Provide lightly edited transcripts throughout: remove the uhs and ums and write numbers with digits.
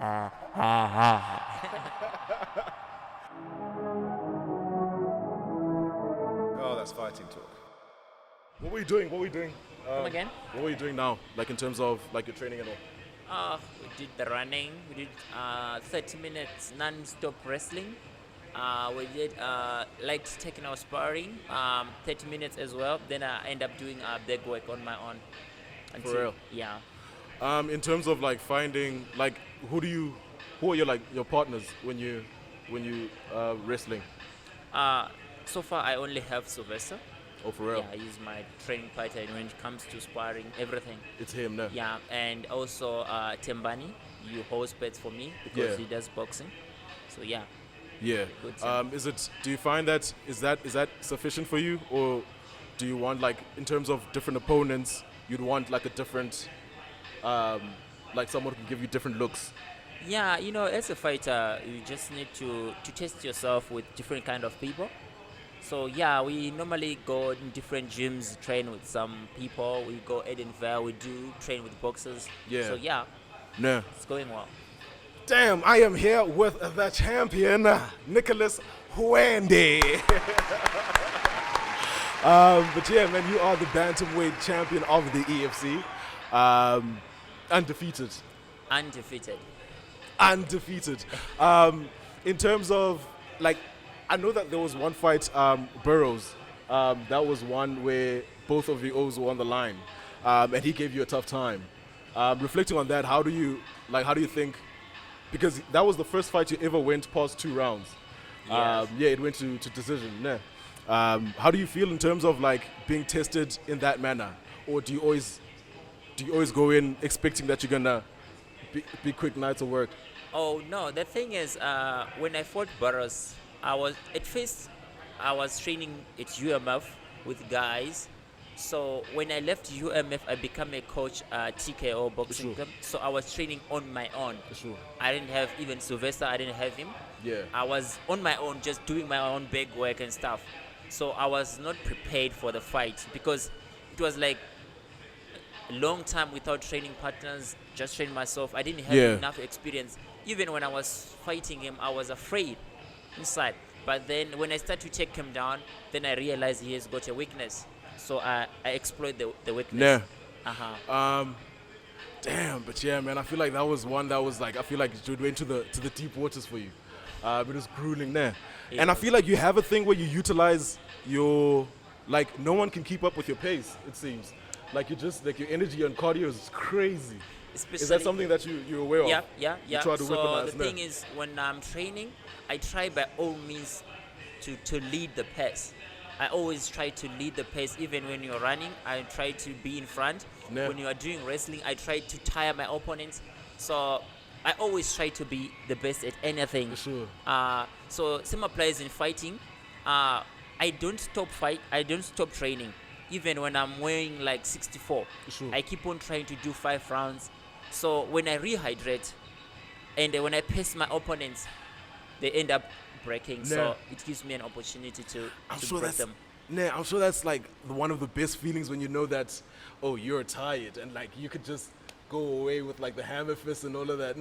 Oh, that's fighting talk. What were you doing? Come again? What were you doing now? Like in terms of like your training and all? We did the running. We did 30 minutes non-stop wrestling. We did light technical sparring, 30 minutes as well. Then I end up doing big work on my own. For real? Yeah. In terms of like finding like who are your partners when you wrestling? So far, I only have Sylvester. Oh, for real? Yeah, he's my training partner when it comes to sparring, everything. It's him, no? Yeah, and also Tembani, you host bets for me because he does boxing. So yeah. Yeah. Good Do you find that is that sufficient for you, or do you want like in terms of different opponents, you'd want like a different, like someone who can give you different looks? Yeah, as a fighter, you just need to test yourself with different kind of people. So yeah, we normally go in different gyms, train with some people. We go Edinburgh, we do train with boxers. Yeah. So yeah, No. it's going well. Damn, I am here with the champion, Nicolas Hwende. But yeah, man, you are the Bantamweight champion of the EFC. Undefeated. Undefeated. In terms of, like, I know that there was one fight, Burroughs. That was one where both of the O's were on the line. And he gave you a tough time. Reflecting on that, how do you think, because that was the first fight you ever went past 2 rounds. Yes. It went to decision. Yeah. How do you feel in terms of like being tested in that manner, or do you always go in expecting that you're gonna be quick nights of work? Oh no, the thing is, when I fought Burroughs, I was training at UMF with guys. So when I left UMF, I became a coach at TKO boxing club. So I was training on my own. Sure. I didn't have even Sylvester. I didn't have him. Yeah. I was on my own, just doing my own big work and stuff. So I was not prepared for the fight because it was like a long time without training partners, just training myself. I didn't have enough experience. Even when I was fighting him, I was afraid inside. But then when I started to take him down, then I realized he has got a weakness. So I exploit the weakness. Yeah. Damn, but yeah, man, I feel like that was one that was like, I feel like it went to the deep waters for you. It was grueling there. And I feel like you have a thing where you utilize your, like, no one can keep up with your pace, it seems. Like, you just, like, your energy and cardio is crazy. Is that something that you're aware of? Yeah. You try to so the thing is, when I'm training, I try by all means to lead the pace. I always try to lead the pace. Even when you're running, I try to be in front. Yeah. When you are doing wrestling, I try to tire my opponents. So I always try to be the best at anything. Sure. So same applies in fighting. I don't stop training. Even when I'm weighing like 64, Sure. I keep on trying to do 5 rounds. So when I rehydrate and when I pace my opponents, they end up breaking. So it gives me an opportunity to break them. I'm sure that's like one of the best feelings when you know that, oh, you're tired and like you could just go away with like the hammer fist and all of that.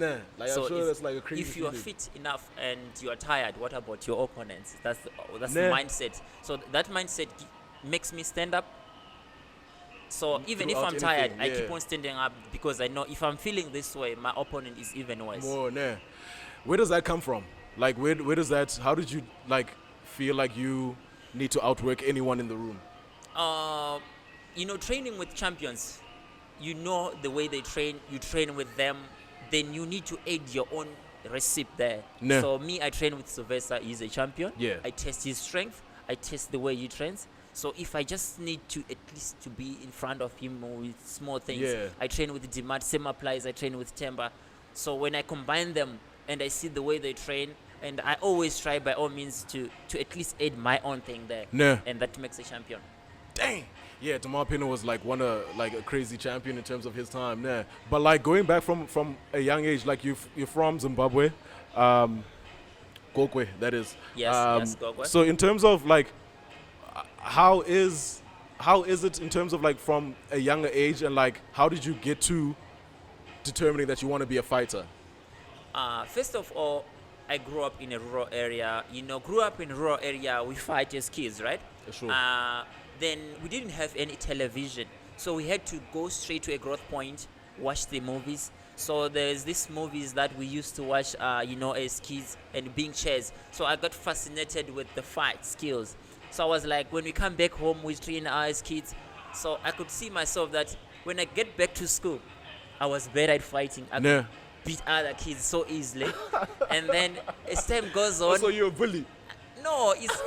So I'm sure that's like a crazy if you are feeling. fit enough and you are tired, what about your opponents? That's the mindset. So that mindset makes me stand up. So even if Throughout I'm tired, anything, I keep on standing up because I know if I'm feeling this way, my opponent is even worse. More, Where does that come from? Like, where does that? How did you like feel like you need to outwork anyone in the room? Training with champions, you know the way they train. You train with them, then you need to add your own recipe there. So me, I train with Sylvester. He's a champion. Yeah. I test his strength. I test the way he trains. So if I just need to at least to be in front of him with small things, I train with Dimat. Same applies. I train with Temba. So when I combine them and I see the way they train, and I always try by all means to at least add my own thing there. And that makes a champion. Dang. Yeah, Tamar Pino was like a crazy champion in terms of his time. But like going back from a young age, like you're from Zimbabwe, Gokwe, that is. Yes, Gokwe. So in terms of like, how is it in terms of like from a younger age, and like how did you get to determining that you want to be a fighter? First of all, I grew up in a rural area. Grew up in a rural area, we fight as kids, right? Sure. Then we didn't have any television. So we had to go straight to a growth point, watch the movies. So there's these movies that we used to watch, as kids and being chairs. So I got fascinated with the fight skills. So I was like, when we come back home, we train as kids. So I could see myself that when I get back to school, I was better at fighting. I could beat other kids so easily. And then as time goes on... So you're a bully? No, it's,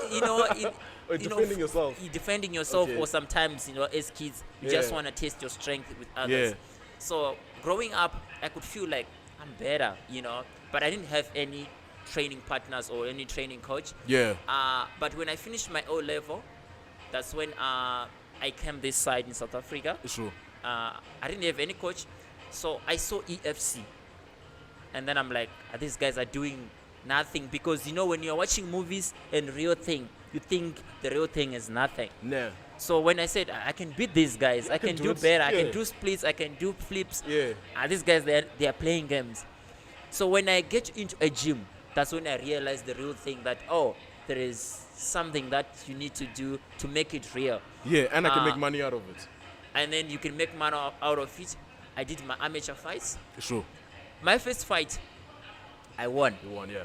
defending yourself. Defending yourself, Okay. or sometimes, as kids, you just want to test your strength with others. Yeah. So growing up, I could feel like I'm better, but I didn't have any training partners or any training coach. Yeah. But when I finished my O level, that's when I came this side in South Africa. Sure. I didn't have any coach, so I saw EFC, and then I'm like, these guys are doing nothing, because when you're watching movies and real thing, you think the real thing is nothing. Nah. So when I said I can beat these guys, I can do it. better, I Yeah. can do splits, I can do flips. Yeah. These guys, they are playing games. So when I get into a gym, that's when I realized the real thing, that there is something that you need to do to make it real. Yeah, and I can make money out of it. And then you can make money out of it. I did my amateur fights. Sure. My first fight, I won. You won, yeah.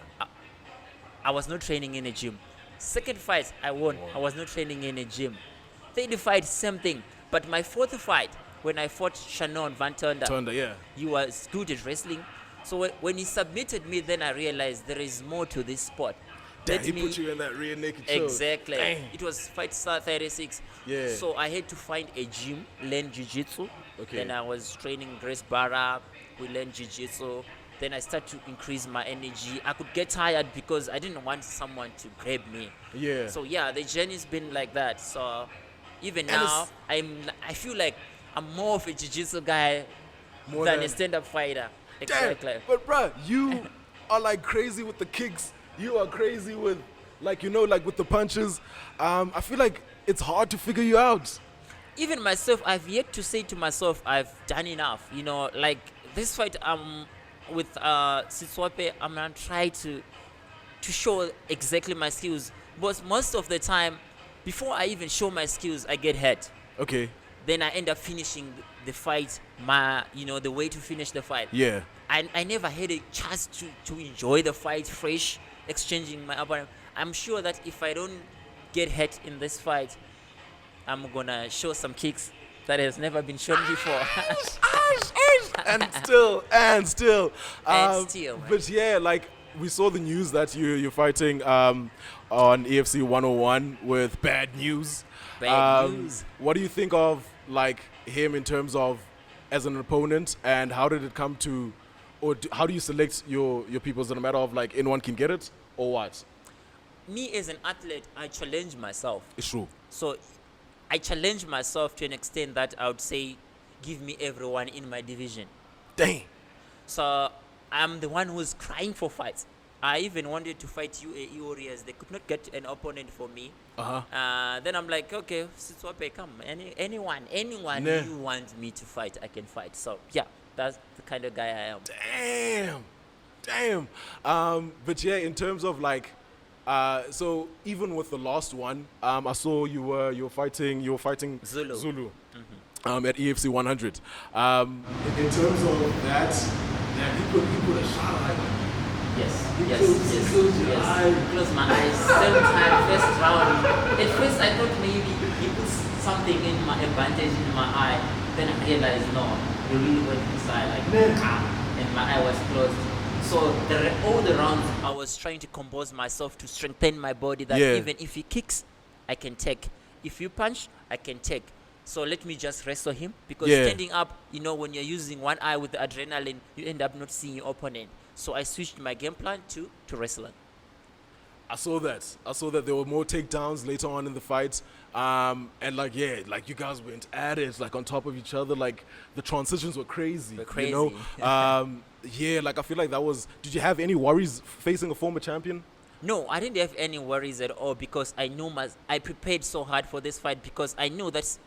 I was not training in a gym. Second fight, I won. I was not training in a gym. Third fight, same thing. But my fourth fight, when I fought Shannon Van Tonder, yeah. he was good at wrestling. So when he submitted me, then I realized there is more to this sport. Damn, he put you in that rear naked choke. Exactly. Dang. It was Fight Star 36. Yeah. So I had to find a gym, learn jiu-jitsu. Okay. Then I was training Grace Barra. We learned jiu-jitsu. Then I started to increase my energy. I could get tired because I didn't want someone to grab me. Yeah. So yeah, the journey's been like that. So even And now, I feel like I'm more of a jiu-jitsu guy than a stand-up fighter. Exactly. Damn. But bruh, you are like crazy with the kicks. You are crazy with, like with the punches. I feel like it's hard to figure you out. Even myself, I've yet to say to myself, I've done enough. Like this fight, with Sitswape, I'm gonna try to show exactly my skills. But most of the time, before I even show my skills, I get hurt. Okay. Then I end up finishing the fight, the way to finish the fight. Yeah. I never had a chance to enjoy the fight fresh, exchanging my opponent. I'm sure that if I don't get hurt in this fight, I'm gonna show some kicks that has never been shown before. and still. And still, man. But yeah, like we saw the news that you're fighting on EFC 101 with Bad News. Bad News. What do you think of like him in terms of as an opponent, and how did it come to, how do you select your people? Is it a matter of like anyone can get it or what? Me as an athlete, I challenge myself. It's true. So I challenge myself to an extent that I would say, give me everyone in my division. Dang. So I'm the one who's crying for fights. I even wanted to fight UAE Warriors. They could not get an opponent for me. Then I'm like, okay, Sitswape, come. Anyone you want me to fight, I can fight. So yeah, that's the kind of guy I am. Damn. But yeah, in terms of like, so even with the last one, I saw you were fighting Zulu. At EFC 100. In terms of that, he put a shot like. Yes. Close my eyes. Same time, first round. At first, I thought maybe he puts something in my bandage in my eye. Then I realized no, he really went inside and my eye was closed. So all the rounds, I was trying to compose myself to strengthen my body. That even if he kicks, I can take. If you punch, I can take. So let me just wrestle him, because standing up, when you're using one eye with the adrenaline, you end up not seeing your opponent. So I switched my game plan to wrestling. I saw that there were more takedowns later on in the fight, and like you guys went at it like on top of each other. Like the transitions were crazy. Like I feel like that was. Did you have any worries facing a former champion? No, I didn't have any worries at all, because I know I prepared so hard for this fight, because I know that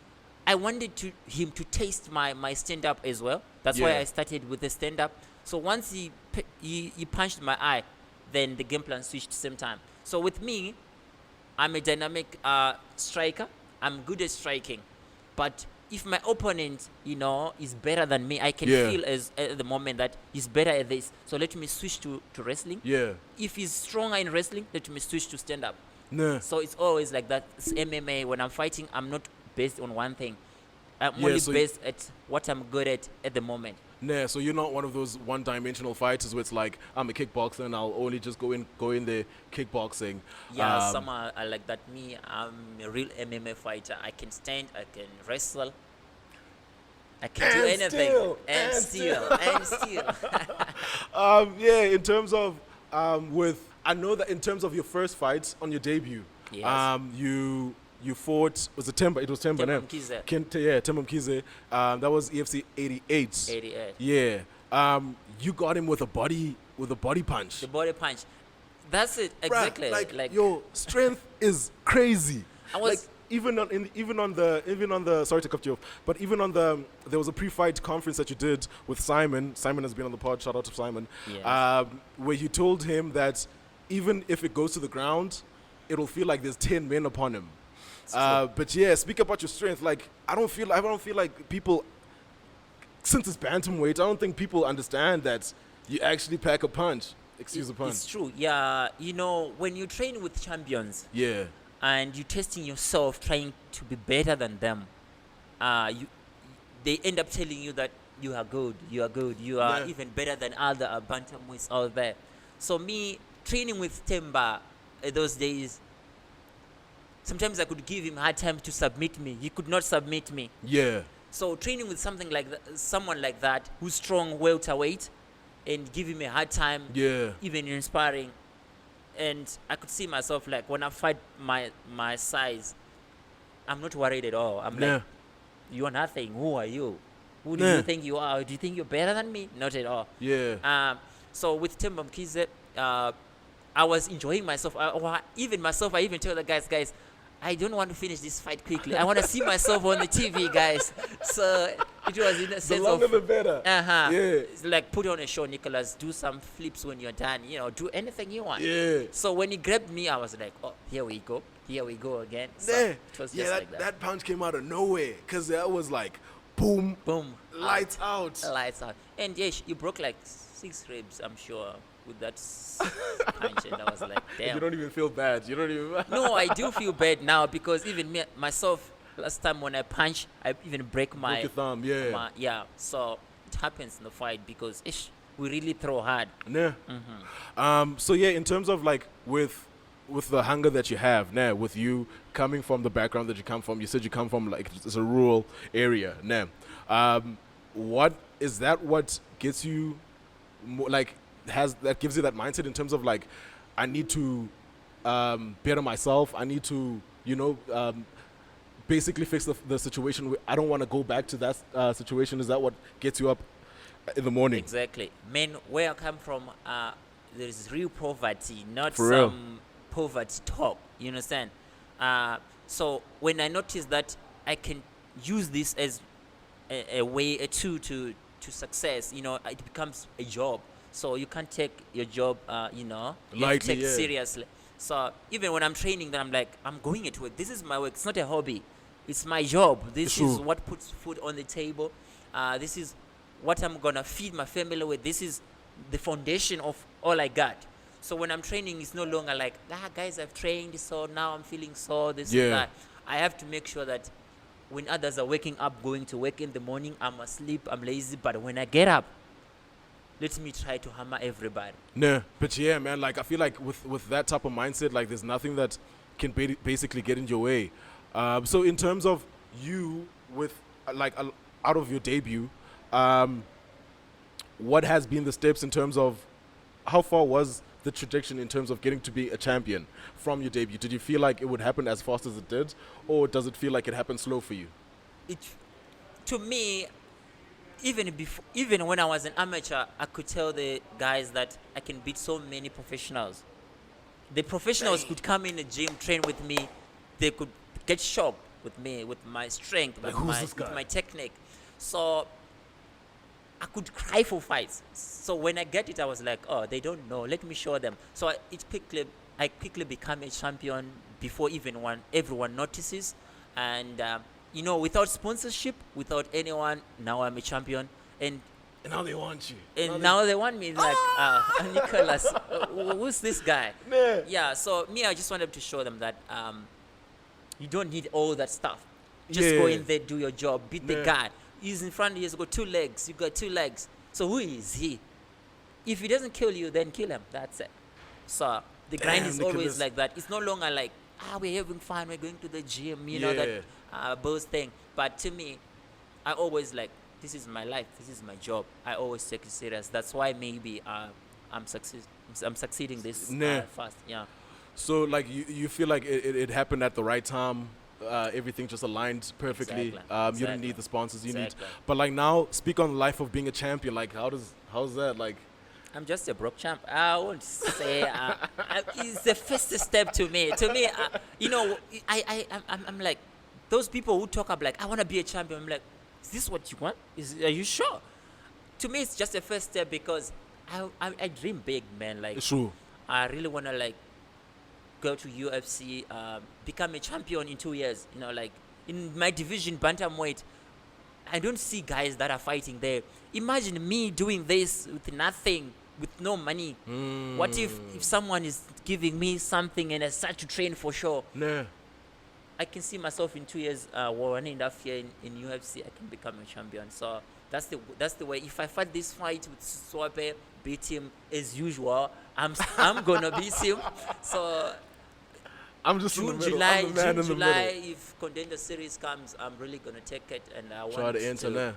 I wanted him to taste my stand-up as well. That's why I started with the stand-up. So once he he punched my eye, then the game plan switched same time. So with me, I'm a dynamic striker. I'm good at striking, but if my opponent, is better than me, I can feel as at the moment that he's better at this. So let me switch to wrestling. Yeah. If he's stronger in wrestling, let me switch to stand up. Nah. So it's always like that. It's MMA. When I'm fighting, I'm not based on one thing. I'm Yeah, only so based at what I'm good at the moment. Nah, so you're not one of those one-dimensional fighters where it's like, I'm a kickboxer and I'll only just go in there kickboxing. Yeah, some are like that. Me, I'm a real MMA fighter. I can stand, I can wrestle, I can do anything. And steal. Yeah, in terms of I know that in terms of your first fight on your debut, Yes. you fought, was it Temba? It was Temba, Temba no? Mkhize. Temba Mkhize. That was EFC 88. 88. Yeah. You got him with a body punch. The body punch. That's it, exactly. Bruh, like your strength is crazy. I was- like even on the sorry to cut you off, but even on the there was a pre-fight conference that you did with Simon. Simon has been on the pod. Shout out to Simon. Yes. Where you told him that even if it goes to the ground, it'll feel like there's 10 men upon him. But yeah, speak about your strength. Like I don't feel like people, since it's bantamweight, I don't think people understand that you actually pack a punch. Excuse the pun. It's true. Yeah, when you train with champions, Yeah. and you're testing yourself, trying to be better than them, they end up telling you that you are good, you are even better than other bantamweights out there. So me training with Temba those days, sometimes I could give him a hard time to submit me. He could not submit me. Yeah. So training with someone like that who's strong welterweight, and give him a hard time, Yeah. even in sparring. And I could see myself like when I fight my size, I'm not worried at all. I'm like, you are nothing. Who are you? Who do you think you are? Do you think you're better than me? Not at all. Yeah. So with Temba Mkhize, I was enjoying myself. I even tell the guys, I don't want to finish this fight quickly. I want to see myself on the TV, guys. So it was in a sense The longer of the better. Yeah. It's Like put on a show, Nicolas. Do some flips when you're done. Do anything you want. Yeah. So when he grabbed me, I was like, oh, here we go again. So Yeah. it was just like that. That punch came out of nowhere because that was like, boom, Boom. lights out. Lights out. And yes, you broke like 6 ribs, I'm sure, with that punch. And I was like, damn. You don't even feel bad. You don't even. No, I do feel bad now because even myself, last time when I punch, I even break Broke my your thumb. Yeah. yeah. So it happens in the fight because we really throw hard. Yeah. So yeah, in terms of like with the hunger that you have now, with you coming from the background that you come from, you said you come from like it's a rural area. Now, what is that? What gets you like that gives you that mindset in terms of like I need to better myself. I need to basically fix the situation. I don't want to go back to that situation. Is that what gets you up in the morning? Exactly. Man, where I come from, there is real poverty, not For real. some poverty talk. You understand? So when I notice that I can use this as a way, a tool to success, it becomes a job. So you can't take your job, you have to Lightly, take yeah. seriously. So even when I'm training, then I'm like, I'm going at work. This is my work. It's not a hobby. It's my job. This True. is what puts food on the table. This is what I'm gonna feed my family with. This is the foundation of all I got. So when I'm training, it's no longer like, guys, I've trained, so now I'm feeling sore, this Yeah. and that. I have to make sure that when others are waking up, going to work in the morning, I'm asleep, I'm lazy, but when I get up, let me try to hammer everybody. Nah, but yeah, man, like I feel like with that type of mindset, like there's nothing that can basically get in your way. So in terms of you with out of your debut, what has been the steps in terms of how far was the trajectory in terms of getting to be a champion from your debut? Did you feel like it would happen as fast as it did, or does it feel like it happened slow for you? To me, even when I was an amateur, I could tell the guys that I can beat so many professionals. The professionals could come in the gym, train with me. They could get shocked with me, with my strength, Like, with who's this guy? my technique. So I could cry for fights. So when I get it, I was like, oh, they don't know. Let me show them. So I quickly become a champion before even everyone notices. And without sponsorship, without anyone, now I'm a champion. And now they want you. And now they want me. Like, Nicolas, who's this guy? Nah. Yeah. So I just wanted to show them that you don't need all that stuff. Just Yeah. go in there, do your job, beat the guy. He's in front. He's got 2 legs. You got 2 legs. So who is he? If he doesn't kill you, then kill him. That's it. So the grind is Nicolas. always like that. It's no longer like, we're having fun. We're going to the gym. You know Yeah. that both thing. But to me, I always like, this is my life. This is my job. I always take it serious. That's why maybe I'm succeeding this fast. Yeah. So like you feel like it happened at the right time. Everything just aligned perfectly. Exactly. You didn't need the sponsors you need. Exactly. But like now, speak on the life of being a champion. Like how's that like? I'm just a broke champ. I won't say it's the first step to me. To me, I'm like those people who talk up like I want to be a champion. I'm like, is this what you want? Are you sure? To me, it's just a first step because I dream big, man. Like, True. I really want to like go to UFC, become a champion in 2 years. Like in my division, Bantamweight, I don't see guys that are fighting there. Imagine me doing this with nothing, with no money. What if someone is giving me something and I start to train for sure? Nah. I can see myself in 2 years, 1.5 years in UFC, I can become a champion. So that's the way. If I fight this fight with Swape, beat him as usual, I'm gonna beat him. So I'm just in the June, middle. July, I'm the man in the middle. if Contender Series comes, I'm really gonna take it and I Try want to enter there.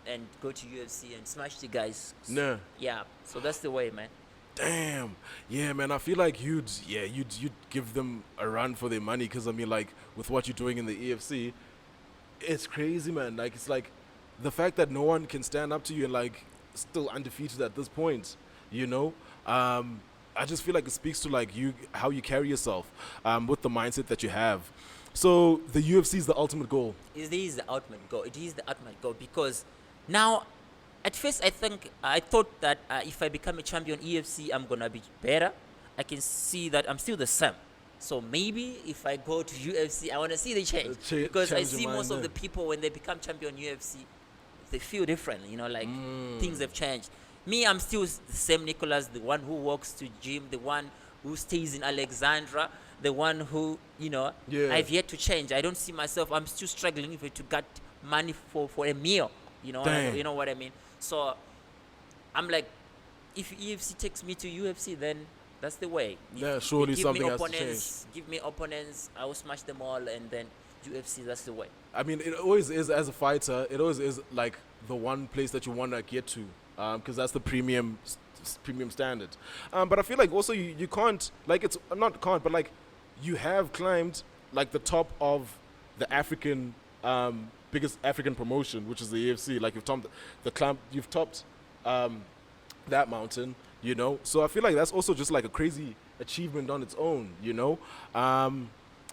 And go to UFC and smash the guys. Nah. Yeah. So that's the way, man. Damn. Yeah, man. I feel like you'd give them a run for their money because I mean, like with what you're doing in the EFC, it's crazy, man. Like it's like the fact that no one can stand up to you and like still undefeated at this point. I just feel like it speaks to like how you carry yourself with the mindset that you have. So the UFC is the ultimate goal. It is the ultimate goal. It is the ultimate goal because now, at first I thought that if I become a champion EFC, I'm gonna be better. I can see that I'm still the same. So maybe if I go to UFC, I wanna see the change because I change see your most mind of the people when they become champion UFC, they feel different. Like things have changed. Me, I'm still the same Nicolas, the one who walks to gym, the one who stays in Alexandra, the one who, I've yet to change. I don't see myself. I'm still struggling to get money for a meal. You know what I mean? So I'm like, if UFC takes me to UFC, then that's the way. Yeah, surely something has to opponents, give me opponents, I will smash them all, and then UFC, that's the way. I mean, it always is as a fighter. It always is like the one place that you want to get to. Because that's the premium standard. But I feel like also you can't, like it's not can't, but like you have climbed like the top of the African, biggest African promotion, which is the AFC. Like you've topped that mountain, So I feel like that's also just like a crazy achievement on its own,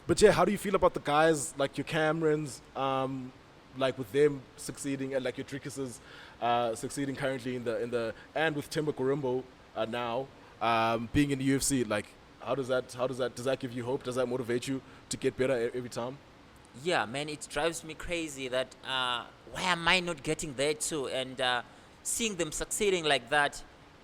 But yeah, how do you feel about the guys like your Camerons, like with them succeeding and like your Drickuses succeeding currently in the and with Timber Gorimbo now being in the UFC, like does that give you hope? Does that motivate you to get better every time? Yeah, man, it drives me crazy that why am I not getting there too? And seeing them succeeding like that,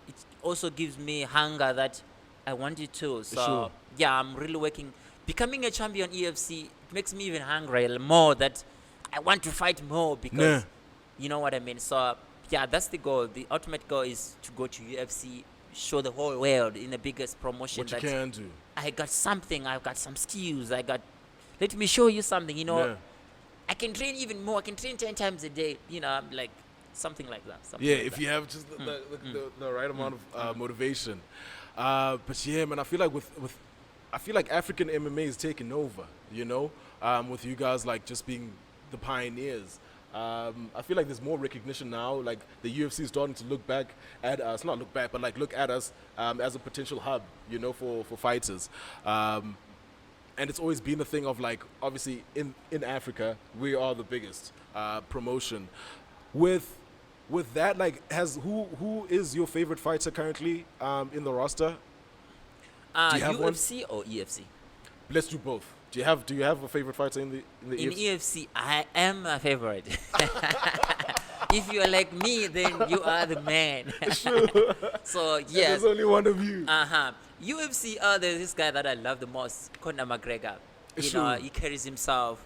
it also gives me hunger that I want it too. So Sure. yeah, I'm really working. Becoming a champion EFC makes me even hungry more that I want to fight more because you know what I mean. So yeah, that's the goal. The ultimate goal is to go to UFC, show the whole world in the biggest promotion What you that can do. I got something. I've got some skills. Let me show you something. I can train even more. I can train 10 times a day. I'm like something like that. If you have just the right amount of motivation. But yeah, man, I feel like African MMA is taking over. With you guys like just being the pioneers. I feel like there's more recognition now. Like the UFC is starting to look back at us, not look back, but like look at us as a potential hub, for fighters. And it's always been a thing of like, obviously in Africa, we are the biggest promotion. With with that, like, who is your favorite fighter currently in the roster? Do you have one? UFC or EFC? Let's do both. Do you have a favorite fighter in the In EFC? EFC, I am a favorite. If you are like me, then you are the man. So yes, There's only one of you. UFC. There's this guy that I love the most, Conor McGregor. Sure. He carries himself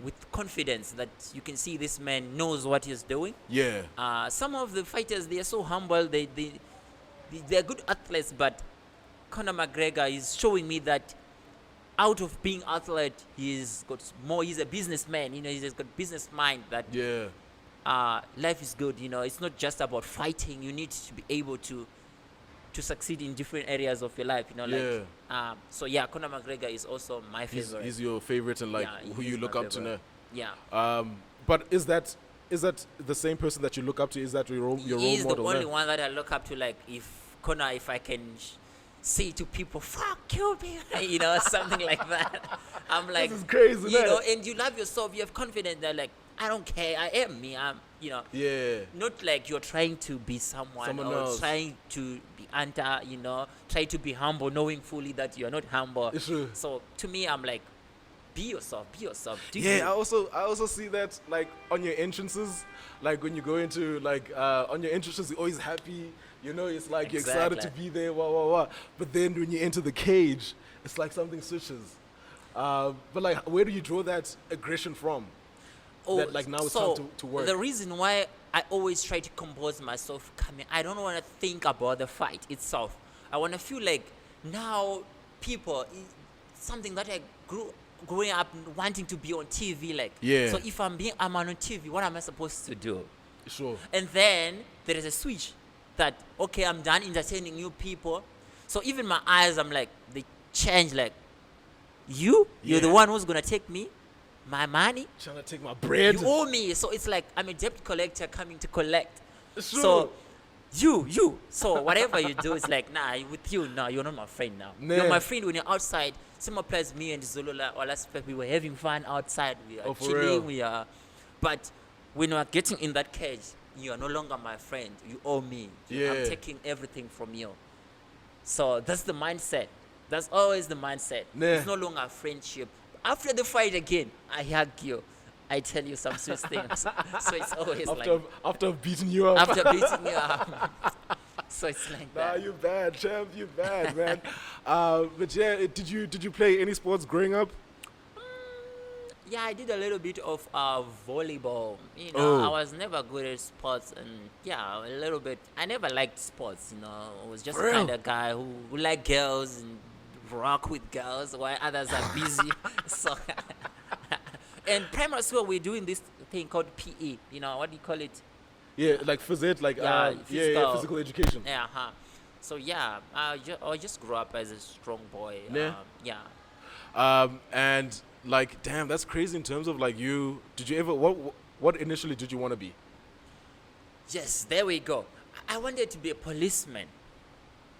with confidence that you can see this man knows what he's doing. Yeah. Some of the fighters, they are so humble. They're good athletes, but Conor McGregor is showing me that out of being athlete, he's got more. He's a businessman. He's got business mind. That Yeah. life is good. It's not just about fighting. You need to be able to succeed in different areas of your life. So yeah, Conor McGregor is also my favorite. He's your favorite and like Yeah, who he's you look my up to now. Yeah. But is that the same person that you look up to? Is that your role He's model? the only now? one that I look up to. Like, if I can say to people, "Fuck you, baby," something like that. I'm like, This is crazy, man. and you love yourself. You have confidence that, like, I don't care. I am me. Yeah. Not like you're trying to be someone or else. trying to be try to be humble, knowing fully that you're not humble. It's true. So to me, I'm like, be yourself. Do Yeah, you. I also see that like on your entrances, like when you go into like on your entrances, you're always happy. It's like you're excited to Exactly. be there, wah. But then when you enter the cage, it's like something switches. But like, where do you draw that aggression from? That, like, now it's time to work. The reason why I always try to compose myself coming, I don't want to think about the fight itself. I want to feel like now something that I growing up wanting to be on TV, like. Yeah. So if I'm on TV, what am I supposed to do? Sure. And then there is a switch that, okay, I'm done entertaining new people. So even my eyes, I'm like, they change, like, you're the Yeah. one who's going to take me, my money. Trying to take my bread. You owe me. So it's like I'm a debt collector coming to collect. Sure. So you. So whatever you do, it's like, nah, with you, no, you're not my friend now. Nah. You're my friend when you're outside. Same applies me and Zolola. Or last we were having fun outside. We are For real? chilling. But when you are getting in that cage, you are no longer my friend. You owe me. Yeah. I'm taking everything from you. So that's the mindset. That's always the mindset. Nah. It's no longer a friendship. After the fight again, I hug you. I tell you some sweet things. So it's always After I've beaten you up. after beating you up. So it's like Nah, that. you bad, champ. You bad, man. But yeah, did you play any sports growing up? Yeah, I did a little bit of volleyball. Oh. I was never good at sports, and yeah, a little bit. I never liked sports. I was just For the real? kind of guy who liked girls and rock with girls while others are busy. So, in primary school, we're doing this thing called PE. What do you call it? Yeah, like phys ed, like Yeah, physical education. Yeah, So yeah, I just grew up as a strong boy. Yeah. Yeah. And like, damn, that's crazy in terms of like you. Did you ever what initially did you want to be? Yes, there we go. I wanted to be a policeman.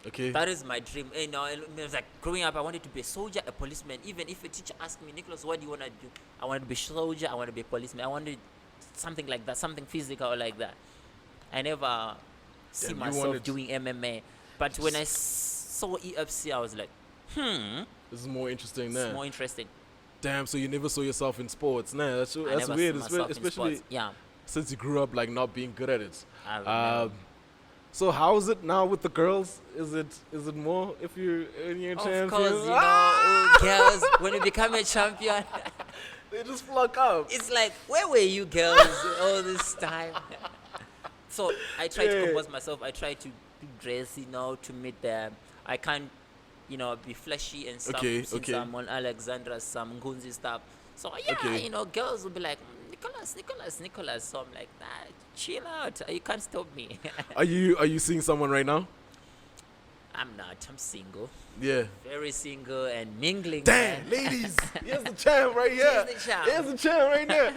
Okay. That is my dream. It was like growing up, I wanted to be a soldier, a policeman. Even if a teacher asked me, Nicholas, what do you want to do? I wanted to be a soldier. I want to be a policeman. I wanted something like that, something physical like that. I never see Damn, you myself wanted- doing MMA. But when I saw EFC, I was like, This is more interesting it's now. more interesting. Damn, so you never saw yourself in sports. Nah, that's I that's never weird, saw myself in especially sports. Yeah. since you grew up like not being good at it. I remember. So how is it now with the girls? Is it more if you're in your Of champion? course, girls, when you become a champion, They just flock up. it's like, where were you girls all this time? So I try to Yeah. compose myself. I try to dress, to meet them. I can't, be flashy and stuff since okay. I'm on Alexandra, some Ngunzi stuff. So yeah, Okay. girls will be like, Nicholas. So I'm like, nah, chill out. You can't stop me. Are you seeing someone right now? I'm not. I'm single. Yeah. Very single and mingling. Damn, man. ladies, here's the champ right here. Here's the champ. Here's the champ right there.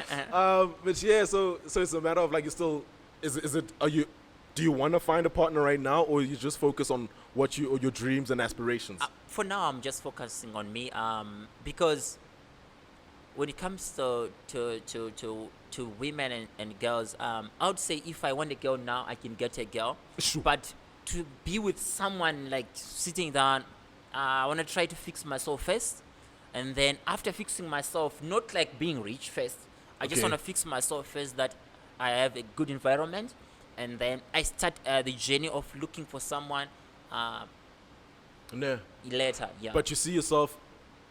But yeah, so it's a matter of like you still do you want to find a partner right now, or you just focus on or your dreams and aspirations? For now, I'm just focusing on me. Because when it comes to to women and girls, I would say if I want a girl now, I can get a girl. Sure. But to be with someone like sitting down, I want to try to fix myself first. And then after fixing myself, not like being rich first, I just Okay. want to fix myself first, that I have a good environment. And then I start the journey of looking for someone Yeah. later. Yeah. But you see yourself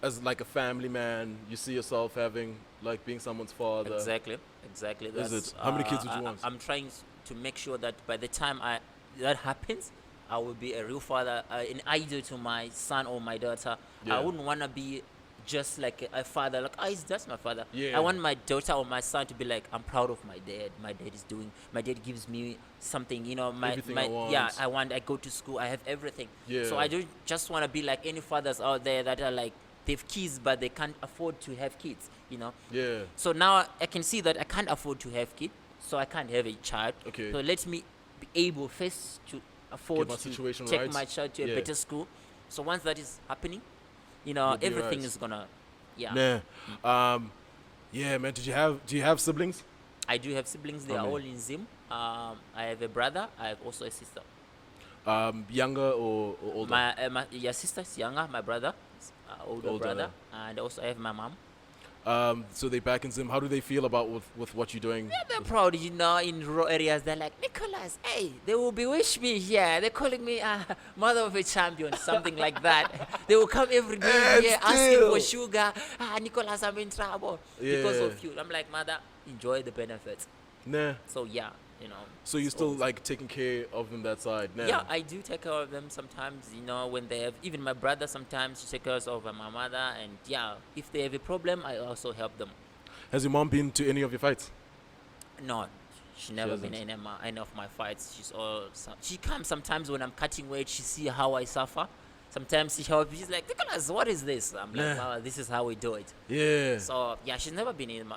as like a family man. You see yourself having like being someone's father. Exactly. Is it? How many kids would you want? I'm trying to make sure that by the time that happens, I will be a real father, an idol to my son or my daughter. Yeah. I wouldn't want to be just like a father, like, that's my father. Yeah. I want my daughter or my son to be like, I'm proud of my dad. My dad gives me something, Everything I want. I go to school, I have everything. Yeah. So I don't just want to be like any fathers out there that are like, they've kids, but they can't afford to have kids, Yeah. So now I can see that I can't afford to have kids, so I can't have a child. Okay. So let me be able first to afford my to situation take right. my child to a Yeah. better school. So once that is happening, be everything right. is gonna, yeah. Nah. Yeah, man. Do you have siblings? I do have siblings. They are many? all in Zim. I have a brother. I have also a sister. Younger or older? My sister's younger. My brother, is, older brother, and also I have my mom. So they back in Zim. How do they feel about with what you're doing? Yeah, they're proud. In rural areas, they're like, Nicolas, hey, they will bewitch me here. They're calling me mother of a champion, something like that. They will come every day And here asking still. for sugar. Nicolas, I'm in trouble because Yeah. of you. I'm like, mother, enjoy the benefits. Nah. So yeah, So you're it's still always- like taking care of them that side? Nah. Yeah, I do take care of them sometimes, when they have, even my brother sometimes she takes care of my mother, and yeah, if they have a problem, I also help them. Has your mom been to any of your fights? No, she never been hasn't. in any of my fights. She comes sometimes when I'm cutting weight, she see how I suffer. Sometimes she helps, she's like, Nicolas, what is this? I'm like, Nah. well, this is how we do it. Yeah. So yeah, she's never been in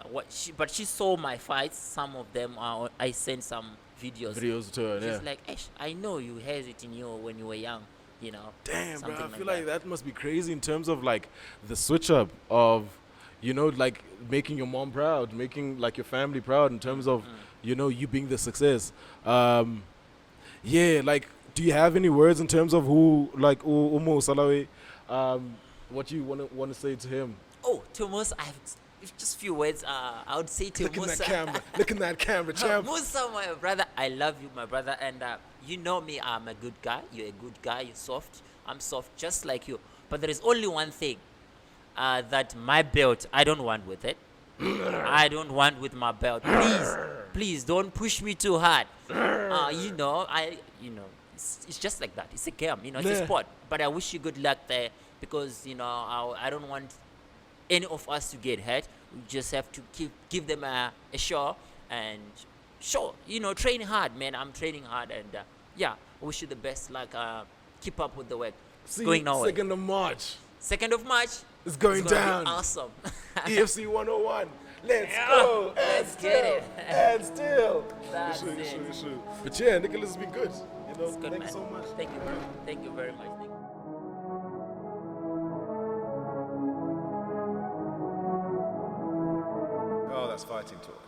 but she saw my fights. Some of them, I sent some videos. Videos to her. She's Yeah. like, Ash, I know you had it in you when you were young, Damn, bro. I something feel like that must be crazy in terms of like the switch up of, like making your mom proud, making like your family proud in terms of, you being the success. Yeah, like, do you have any words in terms of who, like, Umo Salawe, what you want to say to him? Oh, to Musa, I have just few words. I would say to Look in Musa. that camera. Look in that camera, champ. Musa, my brother, I love you, my brother, and you know me. I'm a good guy. You're a good guy. You're soft. I'm soft, just like you. But there is only one thing, that my belt, I don't want with it. I don't want with my belt. Please, don't push me too hard. It's just like that. It's a game. It's a Yeah. sport. But I wish you good luck there because I don't want any of us to get hurt. We just have to give them a show and train hard, man. I'm training hard, and I wish you the best luck. Keep up with the work. It's See, going nowhere. 2nd of March. 2nd of March. It's going It's gonna down. be awesome. EFC 101. Let's Yeah, go. let's get it. And still. That's You it. should. But yeah, Nicolas has been good. It's good, Thank man. you so much. Thank you. Thank you very much. Thank you. Oh, that's fighting talk.